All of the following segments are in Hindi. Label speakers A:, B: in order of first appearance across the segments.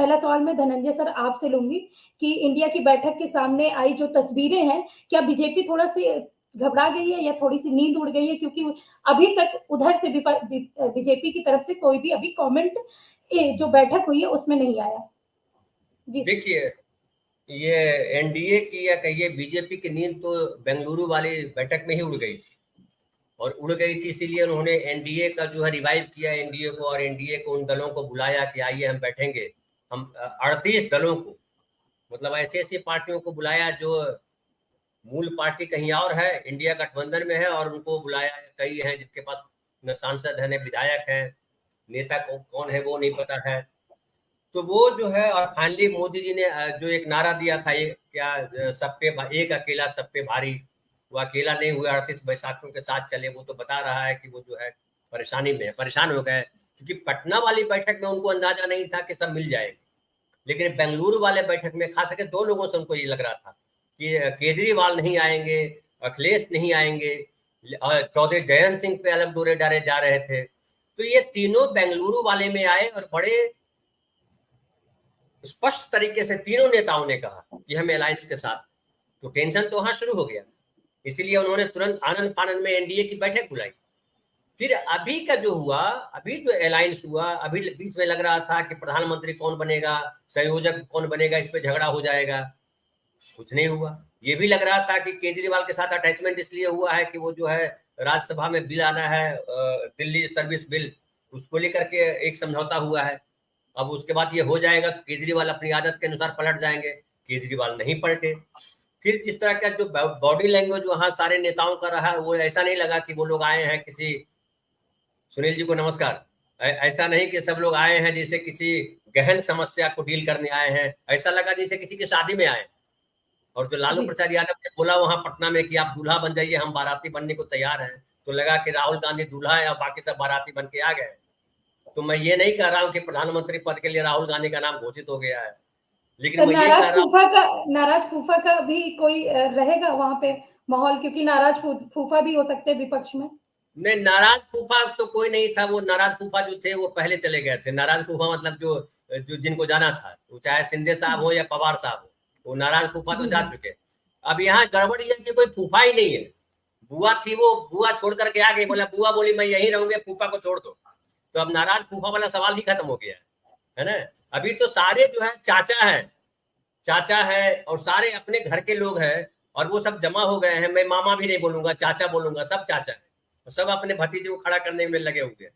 A: पहला सवाल मैं धनंजय सर आपसे लूंगी कि इंडिया की बैठक के सामने आई जो तस्वीरें हैं, क्या बीजेपी थोड़ा सी घबरा गई है या थोड़ी सी नींद उड़ गई है, क्योंकि अभी तक उधर से बीजेपी की तरफ से कोई भी अभी कमेंट जो बैठक हुई है उसमें नहीं आया। जी
B: देखिए, ये एनडीए की या कहिए बीजेपी की नींद तो बेंगलुरु वाली बैठक में ही उड़ गई थी, और उड़ गई थी इसीलिए उन्होंने एनडीए का जो है रिवाइव किया एनडीए को, और एनडीए को उन दलों को बुलाया कि आइए हम बैठेंगे। हम 38 दलों को, मतलब ऐसी ऐसी पार्टियों को बुलाया जो मूल पार्टी कहीं और है, इंडिया गठबंधन में है, और उनको बुलाया। कई हैं जिनके पास न सांसद है न विधायक है, नेता कौन है वो नहीं पता है। तो वो जो है, और फाइनली मोदी जी ने जो एक नारा दिया था, ये क्या, सब पे एक अकेला सब पे भारी, वो अकेला नहीं हुआ, 38 बैसाखियों के साथ चले। वो तो बता रहा है कि वो जो है परेशानी में है, परेशान हो गए, क्योंकि पटना वाली बैठक में उनको अंदाजा नहीं था कि सब मिल जाएंगे, लेकिन बेंगलुरु वाले बैठक में खास करके 2 लोगों से उनको ये लग रहा था कि केजरीवाल नहीं आएंगे, अखिलेश नहीं आएंगे, और चौधरी जयंत सिंह पे अलग डोरे डाले जा रहे थे। तो ये तीनों बेंगलुरु वाले में आए, और बड़े स्पष्ट तरीके से तीनों नेताओं ने कहा कि हम अलायंस के साथ। तो टेंशन तो वहां शुरू हो गया, इसीलिए उन्होंने तुरंत आनंद फानंद में एनडीए की बैठक बुलाई। फिर अभी का जो हुआ, अभी जो अलायंस हुआ, अभी बीच में लग रहा था कि प्रधानमंत्री कौन बनेगा, संयोजक कौन बनेगा, इस पे झगड़ा हो जाएगा। कुछ नहीं हुआ। ये भी लग रहा था कि केजरीवाल के साथ अटैचमेंट इसलिए हुआ है कि वो जो है राज्यसभा में बिल आना है, दिल्ली सर्विस बिल, उसको लेकर के एक समझौता हुआ है। अब उसके बाद ये हो जाएगा तो केजरीवाल अपनी आदत के अनुसार पलट जाएंगे। केजरीवाल नहीं पलटे। फिर जिस तरह का जो बॉडी लैंग्वेज वहां सारे नेताओं का रहा, वो ऐसा नहीं लगा कि वो लोग आए हैं किसी, सुनील जी को नमस्कार, ऐसा नहीं कि सब लोग आए हैं जैसे किसी गहन समस्या को डील करने आए हैं, ऐसा लगा जैसे किसी की शादी में आए। और जो लालू प्रसाद यादव ने बोला वहां पटना में कि आप दूल्हा बन जाइए, हम बाराती बनने को तैयार हैं, तो लगा कि राहुल गांधी दूल्हा है और बाकी सब बाराती बन के आ गए। तो मैं ये नहीं कह रहा हूं कि प्रधानमंत्री पद के लिए राहुल गांधी का नाम घोषित हो गया है, लेकिन
A: तो
B: मैं ये कह रहा हूं
A: नाराज फूफा का भी कोई रहेगा वहां पे माहौल, क्योंकि नाराज फूफा भी हो सकते हैं विपक्ष में।
B: नहीं, नाराज फूफा तो कोई नहीं था। वो नाराज फूफा जो थे वो पहले चले गए थे। नाराज फूफा मतलब जो जो जिनको जाना था, वो चाहे शिंदे साहब हो या पवार साहब हो, वो नाराज फूफा तो जा चुके। अब यहाँ गड़बड़ ये कि कोई फूफा ही नहीं है। बुआ थी, वो बुआ छोड़ करके आ गई, बोला बुआ बोली मैं यहीं रहूंगी, फूफा को छोड़ दो। तो अब नाराज फूफा वाला सवाल ही खत्म हो गया है ना। अभी तो सारे जो है चाचा है, चाचा है, और सारे अपने घर के लोग हैं, और वो सब जमा हो गए हैं। मैं मामा भी नहीं बोलूंगा, चाचा बोलूंगा, सब चाचा है। सब अपने भतीजे को खड़ा करने में लगे हुए हैं।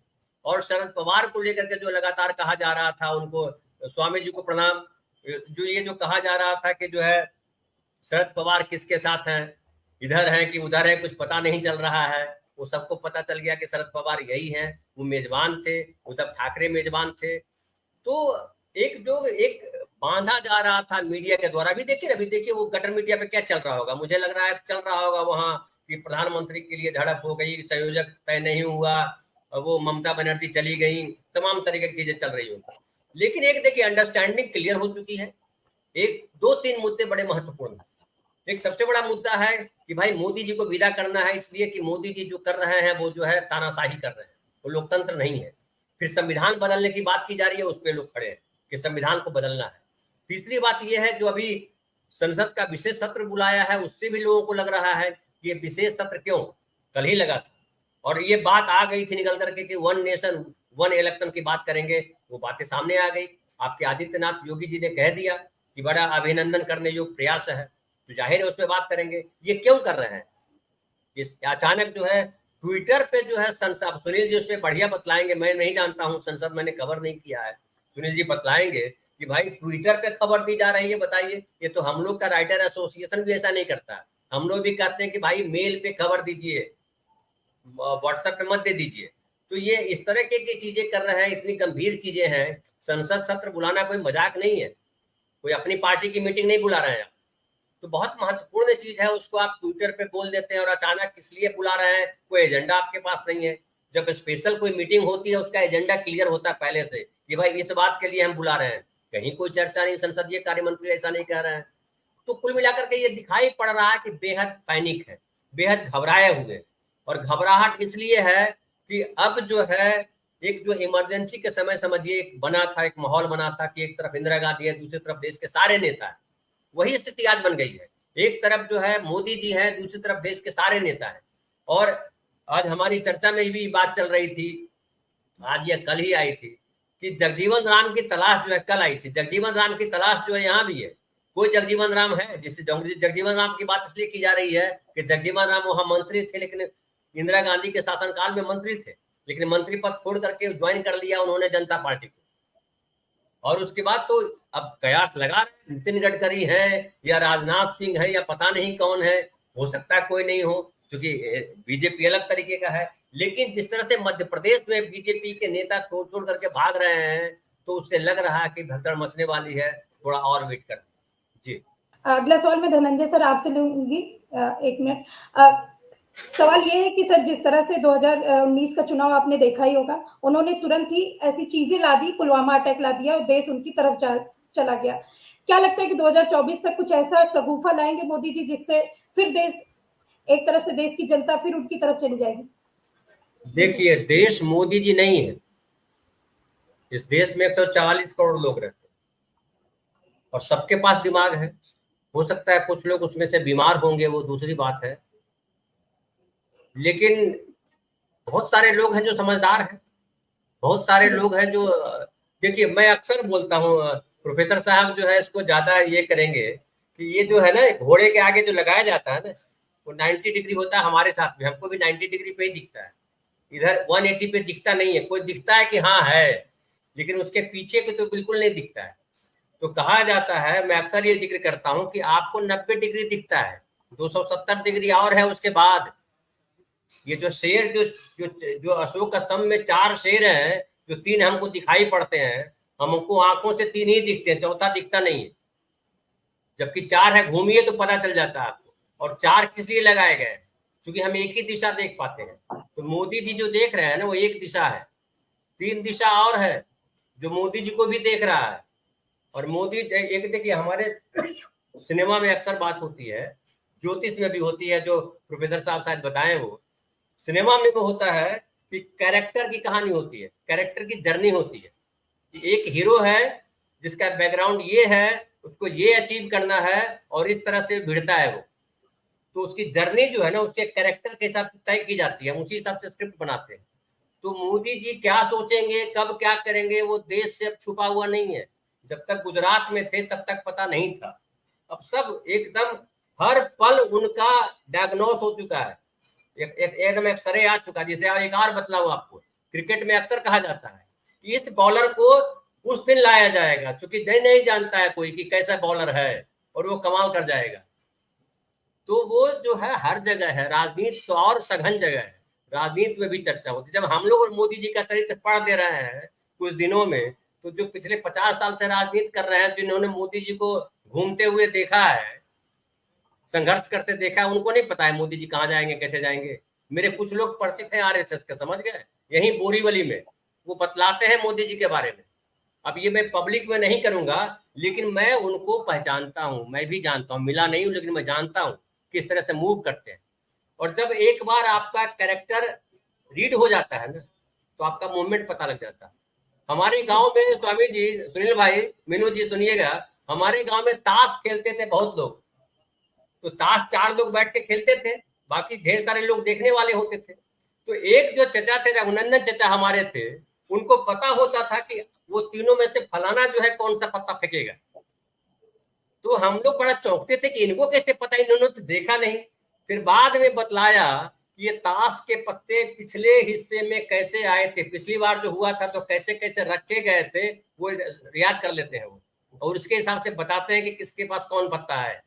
B: और शरद पवार को लेकर के जो लगातार कहा जा रहा था, उनको स्वामी जी को प्रणाम, जो ये जो कहा जा रहा था कि जो है शरद पवार किसके साथ हैं, इधर है कि उधर है, कुछ पता नहीं चल रहा है। वो सबको पता चल गया कि शरद पवार यही हैं। वो मेजबान थे, उद्धव ठाकरे मेजबान थे। तो एक जो एक बांधा जा रहा था मीडिया के द्वारा, अभी देखिए, अभी देखिए वो गटर मीडिया पे क्या चल रहा होगा। मुझे लग रहा है चल रहा होगा वहां कि प्रधानमंत्री के लिए झड़प हो गई, संयोजक तय नहीं हुआ, वो ममता बनर्जी चली गई, तमाम तरीके की चीजें चल रही होंगी। लेकिन एक देखिए अंडरस्टैंडिंग क्लियर हो चुकी है। एक दो तीन मुद्दे बड़े महत्वपूर्ण हैं। एक सबसे बड़ा मुद्दा है कि भाई मोदी जी को विदा करना है, इसलिए कि मोदी जी जो कर रहे हैं वो जो है तानाशाही कर रहे हैं, वो लोकतंत्र नहीं है। फिर संविधान बदलने की बात की जा रही है, उस पर लोग खड़े हैं कि संविधान को बदलना है। तीसरी बात यह है, जो अभी संसद का विशेष सत्र बुलाया है, उससे भी लोगों को लग रहा है कि ये विशेष सत्र क्यों, कल ही लगा था और ये बात आ गई थी निकल करके कि 1 नेशन 1 इलेक्शन की बात करेंगे। वो बातें सामने आ गई। आपके आदित्यनाथ योगी जी ने कह दिया कि बड़ा अभिनंदन करने योग्य प्रयास है, तो जाहिर है उसमें बात करेंगे। ये क्यों कर रहे हैं? इस अचानक जो है ट्विटर पे जो है संसद, सुनील जी उस पर बढ़िया बतलाएंगे, मैं नहीं जानता हूँ, संसद मैंने कवर नहीं किया है, सुनील जी बतलाएंगे कि भाई ट्विटर पे खबर दी जा रही है। बताइए, ये तो हम लोग का राइटर एसोसिएशन भी ऐसा नहीं करता। हम लोग भी कहते हैं कि भाई मेल पे खबर दीजिए, व्हाट्सएप पे मत दे दीजिए। तो ये इस तरह की चीजें कर रहे हैं, इतनी गंभीर चीजें हैं। संसद सत्र बुलाना कोई मजाक नहीं है, कोई अपनी पार्टी की मीटिंग नहीं बुला रहे हैं। तो बहुत महत्वपूर्ण चीज है, उसको आप ट्विटर पे बोल देते हैं और अचानक किस लिए बुला रहे हैं, कोई एजेंडा आपके पास नहीं है। जब स्पेशल कोई मीटिंग होती है उसका एजेंडा क्लियर होता है पहले से कि भाई इस बात के लिए हम बुला रहे हैं। कहीं कोई चर्चा नहीं, संसदीय कार्य मंत्री ऐसा नहीं कह रहे हैं। तो कुल मिलाकर के ये दिखाई पड़ रहा है कि बेहद पैनिक है, बेहद घबराए हुए। और घबराहट इसलिए है कि अब जो है एक जो इमरजेंसी के समय समझिए एक बना था, एक माहौल बना था कि एक तरफ इंदिरा गांधी है, दूसरी तरफ देश के सारे नेता है, वही स्थिति आज बन गई है। एक तरफ जो है मोदी जी है, दूसरी तरफ देश के सारे नेता है। और आज हमारी चर्चा में भी बात चल रही थी, आज या कल ही आई थी, कि जगजीवन राम की तलाश जो है, कल आई थी, जगजीवन राम की तलाश जो है यहाँ भी है। कोई जगजीवन राम है? जिससे जगजीवन राम की बात इसलिए की जा रही है कि जगजीवन राम वहां मंत्री थे, लेकिन इंदिरा गांधी के शासनकाल में मंत्री थे, लेकिन मंत्री पद छोड़ करके ज्वाइन कर लिया उन्होंने जनता पार्टी को। और उसके बाद तो अब कयास लगा रहे, नितिन गडकरी है या राजनाथ सिंह है या पता नहीं कौन है, हो सकता है कोई नहीं हो, क्योंकि बीजेपी अलग तरीके का है। लेकिन जिस तरह से मध्य प्रदेश में बीजेपी के नेता छोड़ छोड़ करके भाग रहे हैं, तो उससे लग रहा है कि भगदड़ मचने वाली है, थोड़ा और वेट कर जी।
A: अगला सवाल मैं धनंजय सर आपसे लूंगी। एक मिनट। सवाल ये है कि सर, जिस तरह से 2019 का चुनाव आपने देखा ही होगा, उन्होंने तुरंत ही ऐसी चीजें ला दी, पुलवामा अटैक ला दिया और देश उनकी तरफ चला गया। क्या लगता है कि 2024 तक कुछ ऐसा शगुफा लाएंगे मोदी जी, जिससे फिर देश, एक तरफ से देश की जनता फिर उनकी तरफ चली जाएगी?
B: देखिए, देश मोदी जी नहीं है, इस देश में 144 करोड़ लोग रहते हैं और सबके पास दिमाग है। हो सकता है कुछ लोग उसमें से बीमार होंगे, वो दूसरी बात है, लेकिन बहुत सारे लोग हैं जो समझदार हैं, बहुत सारे लोग हैं जो, देखिए मैं अक्सर बोलता हूँ, प्रोफेसर साहब जो है इसको ज्यादा ये करेंगे कि ये जो है ना घोड़े के आगे जो लगाया जाता है ना, वो 90 डिग्री होता है। हमारे साथ में हमको भी 90 डिग्री पे ही दिखता है, इधर 180 पे दिखता नहीं है। कोई दिखता है कि हाँ है, लेकिन उसके पीछे के तो बिल्कुल नहीं दिखता है। तो कहा जाता है, मैं अक्सर ये जिक्र करता हूँ कि आपको 90 डिग्री दिखता है, 270 डिग्री और है उसके बाद। ये जो शेर जो जो जो अशोक स्तंभ में 4 शेर हैं, जो 3 हमको दिखाई पड़ते हैं, हमको आंखों से 3 ही दिखते हैं, चौथा दिखता नहीं है। जबकि 4 है, घूमिए तो पता चल जाता है आपको। और 4 किस लिए लगाए गए? क्योंकि हम एक ही दिशा देख पाते हैं। तो मोदी जी जो देख रहे हैं ना, वो एक दिशा है, 3 दिशा और है जो मोदी जी को भी देख रहा है। और मोदी एक, देखिए हमारे सिनेमा में अक्सर बात होती है, ज्योतिष में भी होती है, जो प्रोफेसर साहब शायद बताएं, वो सिनेमा में वो होता है कि कैरेक्टर की कहानी होती है, कैरेक्टर की जर्नी होती है। एक हीरो है जिसका बैकग्राउंड ये है, उसको ये अचीव करना है और इस तरह से भिड़ता है वो। तो उसकी जर्नी जो है ना, उसके कैरेक्टर के हिसाब से तय की जाती है, उसी हिसाब से स्क्रिप्ट बनाते हैं। तो मोदी जी क्या सोचेंगे, कब क्या करेंगे, वो देश से अब छुपा हुआ नहीं है। जब तक गुजरात में थे तब तक पता नहीं था, अब सब एकदम हर पल उनका डायग्नोस हो चुका है, एकदम एक्सरे आ चुका है। जिसे एक और बतलाऊं आपको, क्रिकेट में अक्सर कहा जाता है कि इस बॉलर को उस दिन लाया जाएगा, क्योंकि नहीं जानता है कोई कि कैसा बॉलर है और वो कमाल कर जाएगा। तो वो जो है हर जगह है, राजनीति तो और सघन जगह है, राजनीति में भी चर्चा होती है। जब हम लोग मोदी जी का चरित्र पढ़ दे रहे हैं कुछ दिनों में, तो जो पिछले 50 साल से राजनीति कर रहे हैं, जिन्होंने मोदी जी को घूमते हुए देखा है, संघर्ष करते देखा है, उनको नहीं पता है मोदी जी कहाँ जाएंगे, कैसे जाएंगे। मेरे कुछ लोग परिचित हैं आरएसएस के, समझ गए, यही बोरीवली में, वो बतलाते हैं मोदी जी के बारे में। अब ये मैं पब्लिक में नहीं करूंगा, लेकिन मैं उनको पहचानता हूं, मैं भी जानता हूं, मिला नहीं हूं लेकिन मैं जानता हूं किस तरह से मूव करते हैं। और जब एक बार आपका कैरेक्टर रीड हो जाता है ना, तो आपका मूवमेंट पता लग जाता है। हमारे गांव में स्वामी जी, सुनील भाई, मीनू जी सुनिएगा, हमारे गांव में ताश खेलते थे बहुत लोग। तो ताश 4 लोग बैठ के खेलते थे, बाकी ढेर सारे लोग देखने वाले होते थे। तो एक जो चचा थे, रघुनंदन चचा हमारे थे, उनको पता होता था कि वो तीनों में से फलाना जो है कौन सा पत्ता फेंकेगा। तो हम लोग बड़ा चौंकते थे कि इनको कैसे पता, इन्होंने तो देखा नहीं। फिर बाद में बतलाया कि ये ताश के पत्ते पिछले हिस्से में कैसे आए थे, पिछली बार जो हुआ था तो कैसे कैसे रखे गए थे, वो याद कर लेते हैं वो, और उसके हिसाब से बताते हैं कि किसके पास कौन पत्ता है।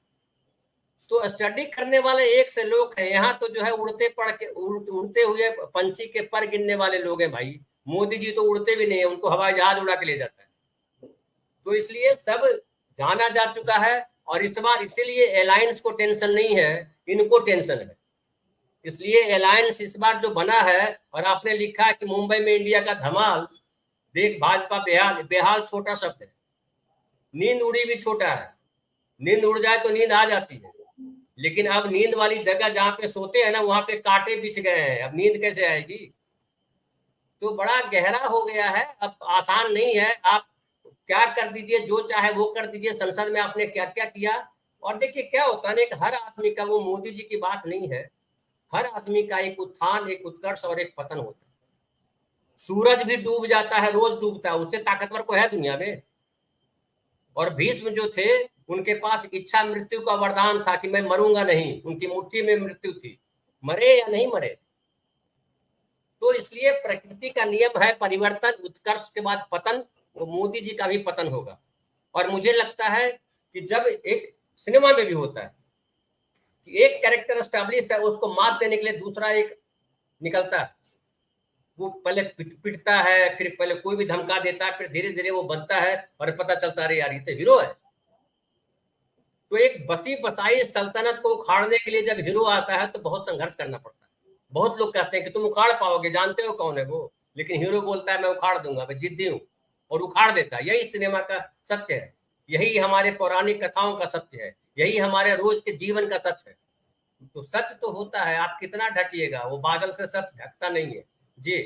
B: तो स्टडी करने वाले एक से लोग हैं यहाँ, तो जो है उड़ते हुए पंछी के पर गिनने वाले लोग हैं भाई। मोदी जी तो उड़ते भी नहीं है, उनको हवाई जहाज उड़ा के ले जाता है। तो इसलिए सब जाना जा चुका है, और इस बार इसीलिए अलायंस को टेंशन नहीं है, इनको टेंशन है। इसलिए अलायंस इस बार जो बना है, और आपने लिखा है कि मुंबई में इंडिया का धमाल, देख भाजपा बेहाल, बेहाल छोटा शब्द है, नींद उड़ी भी छोटा है। नींद उड़ जाए तो नींद आ जाती है, लेकिन अब नींद वाली जगह जहां पे सोते हैं ना, वहां पे कांटे बिछ गए हैं, अब नींद कैसे आएगी। तो बड़ा गहरा हो गया है, अब आसान नहीं है। आप क्या कर दीजिए, जो चाहे वो कर दीजिए, संसद में आपने क्या क्या किया। और देखिए क्या होता है, एक हर आदमी का, वो मोदी जी की बात नहीं है, हर आदमी का एक उत्थान, एक उत्कर्ष और एक पतन होता है। सूरज भी डूब जाता है, रोज डूबता है, उससे ताकतवर को है दुनिया में। और भीष्म जो थे, उनके पास इच्छा मृत्यु का वरदान था कि मैं मरूंगा नहीं, उनकी मुट्ठी में मृत्यु थी, मरे या नहीं मरे। तो इसलिए प्रकृति का नियम है परिवर्तन, उत्कर्ष के बाद पतन, तो मोदी जी का भी पतन होगा। और मुझे लगता है कि जब एक सिनेमा में भी होता है कि एक कैरेक्टर एस्टैब्लिश है, उसको मात देने के लिए दूसरा एक निकलता है, वो पहले पिटता है, फिर पहले कोई भी धमका देता है, फिर धीरे धीरे वो बनता है और पता चलता है यार ये तो हीरो है। तो एक बसी बसाई सल्तनत को उखाड़ने के लिए जब हीरो आता है तो बहुत संघर्ष करना पड़ता है। बहुत लोग कहते हैं कि तुम उखाड़ पाओगे, जानते हो कौन है वो, लेकिन हीरो बोलता है मैं उखाड़ दूंगा, मैं जिद्दी हूं, और उखाड़ देता है। यही सिनेमा का सत्य है, यही हमारे पौराणिक कथाओं का सत्य है, यही हमारे रोज के जीवन का सच है। तो सच तो होता है, आप कितना ढकिएगा, वो बादल से सच ढकता नहीं है जी।